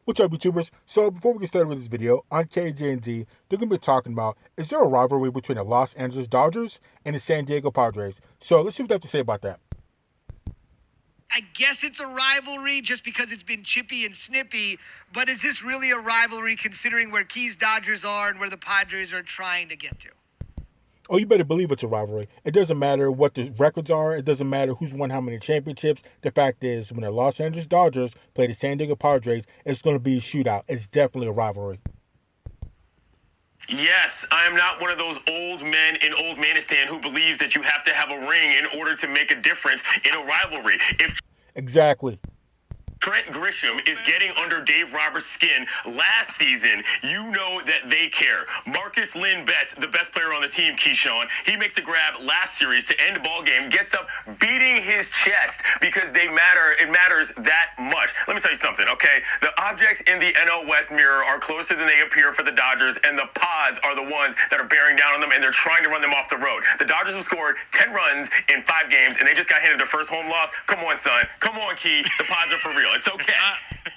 What's up, YouTubers? So before we get started with this video, on KJZ, they're going to be talking about, is there a rivalry between the Los Angeles Dodgers and the San Diego Padres? So let's see what they have to say about that. I guess it's a rivalry just because it's been chippy and snippy, but is this really a rivalry considering where Key's Dodgers are and where the Padres are trying to get to? Oh, you better believe it's a rivalry. It doesn't matter what the records are. It doesn't matter who's won how many championships. The fact is, when the Los Angeles Dodgers play the San Diego Padres, it's going to be a shootout. It's definitely a rivalry. Yes, I am not one of those old men in Old Manistan who believes that you have to have a ring in order to make a difference in a rivalry. If Exactly. Trent Grisham is getting under Dave Roberts' skin last season, you know that they care. Marcus Lynn Betts, the best player on the team, Keyshawn, he makes a grab last series to end the ball game, gets up beating his chest because they matter. It matters that much. Let me tell you something, okay? The objects in the NL West mirror are closer than they appear for the Dodgers, and the Pods are the ones that are bearing down on them, and they're trying to run them off the road. The Dodgers have scored 10 runs in 5 games, and they just got handed their first home loss. Come on, son. Come on, Key. The Pods are for real. It's okay.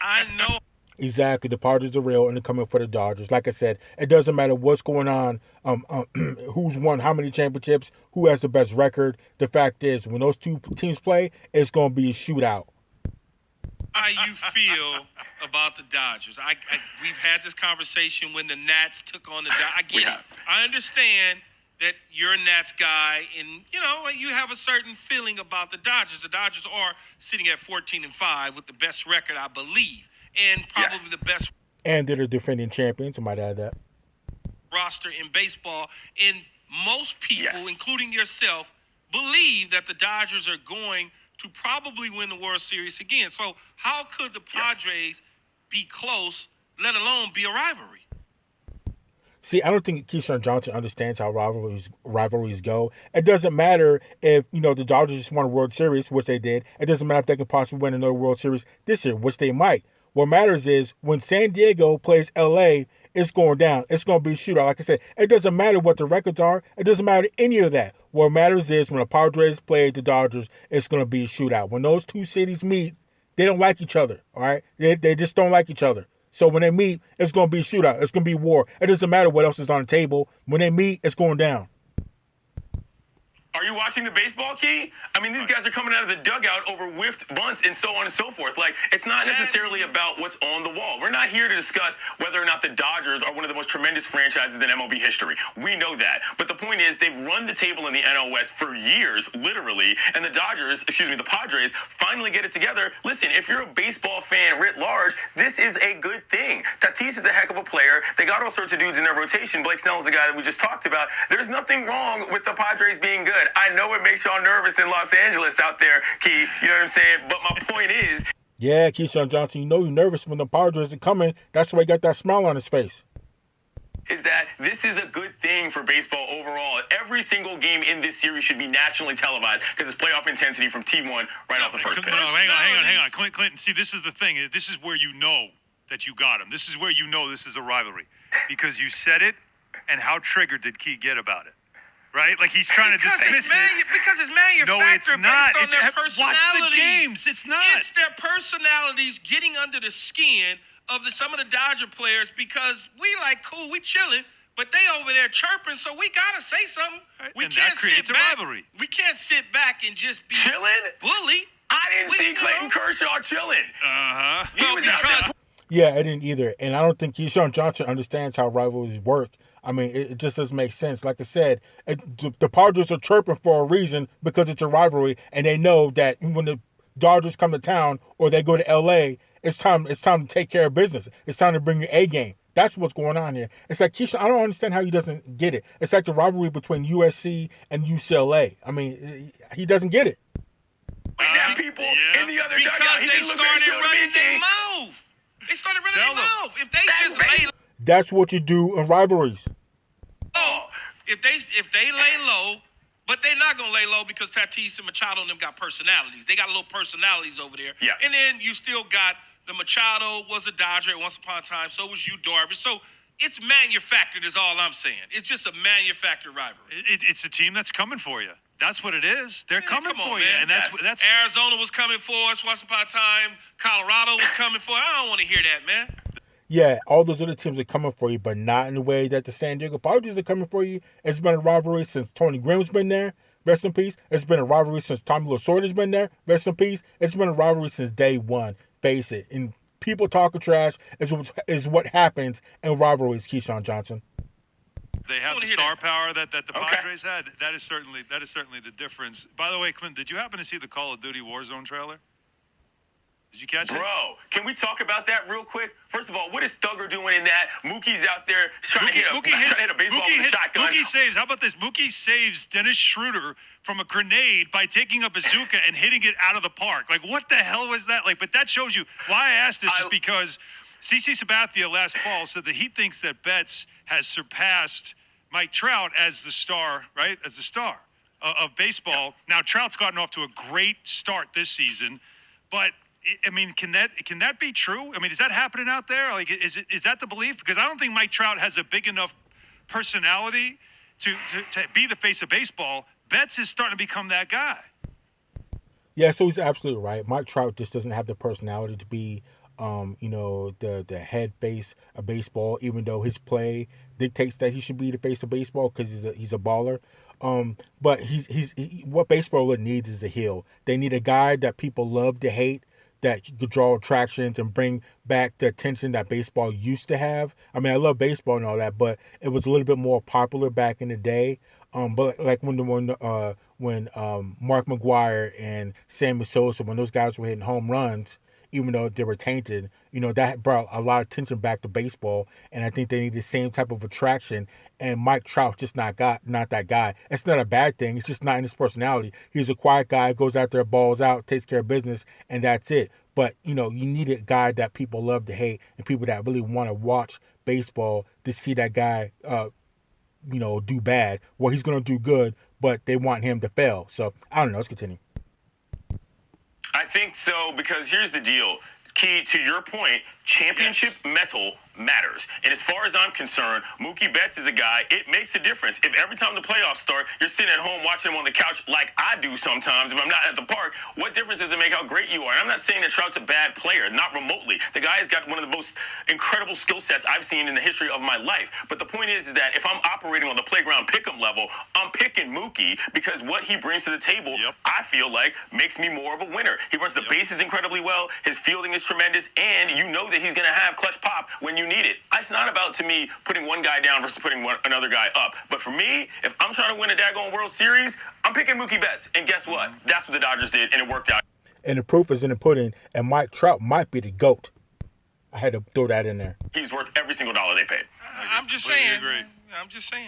I know. Exactly. The Padres are real, and they're coming for the Dodgers. Like I said, it doesn't matter what's going on, who's won how many championships, who has the best record. The fact is, when those two teams play, it's going to be a shootout. How you feel about the Dodgers? We've had this conversation when the Nats took on the Dodgers. I get it. I understand that you're a Nats guy, and you have a certain feeling about the Dodgers. The Dodgers are sitting at 14-5 with the best record, I believe, and probably the best. And they're the defending champions. I might add that. Roster in baseball, and most people, including yourself, believe that the Dodgers are going to probably win the World Series again. So how could the Padres be close, let alone be a rivalry? See, I don't think Keyshawn Johnson understands how rivalries go. It doesn't matter if, the Dodgers just won a World Series, which they did. It doesn't matter if they can possibly win another World Series this year, which they might. What matters is when San Diego plays LA, it's going down. It's going to be a shootout. Like I said, it doesn't matter what the records are. It doesn't matter any of that. What matters is when the Padres play the Dodgers, it's going to be a shootout. When those two cities meet, they don't like each other, all right? They just don't like each other. So when they meet, it's going to be a shootout. It's going to be war. It doesn't matter what else is on the table. When they meet, it's going down. Are you watching the baseball, Key? I mean, these guys are coming out of the dugout over whiffed bunts and so on and so forth. Like, it's not necessarily about what's on the wall. We're not here to discuss whether or not the Dodgers are one of the most tremendous franchises in MLB history. We know that. But the point is, they've run the table in the NL West for years, literally, and the Padres finally get it together. Listen, if you're a baseball fan writ large, this is a good thing. Tatis is a heck of a player. They got all sorts of dudes in their rotation. Blake Snell is the guy that we just talked about. There's nothing wrong with the Padres being good. I know it makes y'all nervous in Los Angeles out there, Key. You know what I'm saying? But my point is... Yeah, Keyshawn Johnson, you're nervous when the Padres are coming. That's why he got that smile on his face. Is that this is a good thing for baseball overall. Every single game in this series should be nationally televised because it's playoff intensity from T1 right off the first pitch. No, hang on. Clinton, see, this is the thing. This is where you know that you got him. This is where you know this is a rivalry because you said it, and how triggered did Key get about it? Right? Like he's trying to dismiss it. Because it's manufactured no, it's not. based on their personalities. Watch the games. It's not. It's their personalities getting under the skin of some of the Dodger players because we cool, we chilling, but they over there chirping, so we got to say something. Right. We and can't that creates sit a back. rivalry. We can't sit back and just be chilling? Bully. I didn't see Clayton Kershaw chilling. Uh-huh. Well, because... Yeah, I didn't either. And I don't think Keyshawn Johnson understands how rivalries work. I mean, it just doesn't make sense. Like I said, the Padres are chirping for a reason because it's a rivalry, and they know that when the Dodgers come to town or they go to L.A., it's time to take care of business. It's time to bring your A game. That's what's going on here. It's like Keyshawn, I don't understand how he doesn't get it. It's like the rivalry between USC and UCLA. I mean, he doesn't get it. People in the other because dugout, they started running their mouth. They started running their mouth. If they just lay... That's what you do in rivalries. If they lay low, but they're not gonna lay low because Tatis and Machado and them got personalities. They got little personalities over there. Yeah. And then you still got the Machado was a Dodger at once upon a time. So was you, Darvish. So it's manufactured is all I'm saying. It's just a manufactured rivalry. It's a team that's coming for you. That's what it is. They're coming come on, for you, man. and that's Arizona was coming for us once upon a time. Colorado was coming for us. I don't want to hear that, man. Yeah, all those other teams are coming for you, but not in the way that the San Diego Padres are coming for you. It's been a rivalry since Tony Gwynn's been there. Rest in peace. It's been a rivalry since Tommy Lasorda's been there. Rest in peace. It's been a rivalry since day one. Face it. And people talking trash is what happens in rivalries, Keyshawn Johnson. they have wanna the hear star that. power that the Okay. Padres had. That is certainly the difference. By the way, Clint, did you happen to see the Call of Duty Warzone trailer? Did you catch it? Bro, can we talk about that real quick? First of all, what is Thugger doing in that? Mookie's out there trying to hit a baseball with a shotgun. Mookie saves. How about this? Mookie saves Dennis Schroeder from a grenade by taking a bazooka and hitting it out of the park. Like, what the hell was that? Like, but that shows you why I asked this is because CC Sabathia last fall said that he thinks that Betts has surpassed Mike Trout as the star, right? As the star of baseball. Now, Trout's gotten off to a great start this season, but I mean, can that be true? I mean, is that happening out there? Like, is that the belief? Because I don't think Mike Trout has a big enough personality to be the face of baseball. Betts is starting to become that guy. Yeah, so he's absolutely right. Mike Trout just doesn't have the personality to be, the head face of baseball. Even though his play dictates that he should be the face of baseball because he's a baller. But what baseball needs is a heel. They need a guy that people love to hate, that could draw attractions and bring back the attention that baseball used to have. I mean, I love baseball and all that, but it was a little bit more popular back in the day. But like when Mark McGwire and Sammy Sosa, when those guys were hitting home runs, even though they were tainted, that brought a lot of attention back to baseball. And I think they need the same type of attraction. And Mike Trout's just not that guy. It's not a bad thing. It's just not in his personality. He's a quiet guy, goes out there, balls out, takes care of business, and that's it. But, you need a guy that people love to hate and people that really want to watch baseball to see that guy, do bad. Well, he's going to do good, but they want him to fail. So, I don't know. Let's continue. I think so, because here's the deal. Key, to your point, championship metal matters. And as far as I'm concerned, Mookie Betts is a guy, it makes a difference. If every time the playoffs start, you're sitting at home watching him on the couch like I do sometimes if I'm not at the park, what difference does it make how great you are? And I'm not saying that Trout's a bad player, not remotely. The guy has got one of the most incredible skill sets I've seen in the history of my life. But the point is that if I'm operating on the playground pick'em level, I'm picking Mookie because what he brings to the table, I feel like, makes me more of a winner. He runs the bases incredibly well. His fielding is tremendous. And you know that he's going to have clutch pop when you need it. It's not about, to me, putting one guy down versus putting another guy up. But for me, if I'm trying to win a daggone World Series, I'm picking Mookie Betts. And guess what? That's what the Dodgers did, and it worked out. And the proof is in the pudding. And Mike Trout might be the GOAT. I had to throw that in there. He's worth every single dollar they paid. I'm just saying. I'm just saying,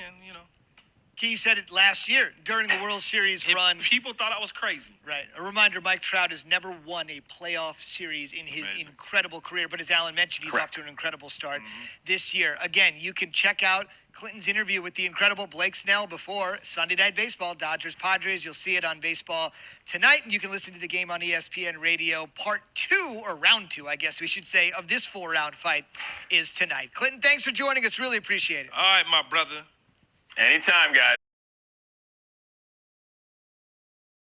Key said it last year during the World Series run. People thought I was crazy. Right. A reminder, Mike Trout has never won a playoff series in his incredible career. But as Alan mentioned, he's off to an incredible start this year. Again, you can check out Clinton's interview with the incredible Blake Snell before Sunday Night Baseball, Dodgers-Padres. You'll see it on Baseball Tonight. And you can listen to the game on ESPN Radio. Part 2, or round 2, I guess we should say, of this 4-round fight is tonight. Clinton, thanks for joining us. Really appreciate it. All right, my brother. Anytime, guys.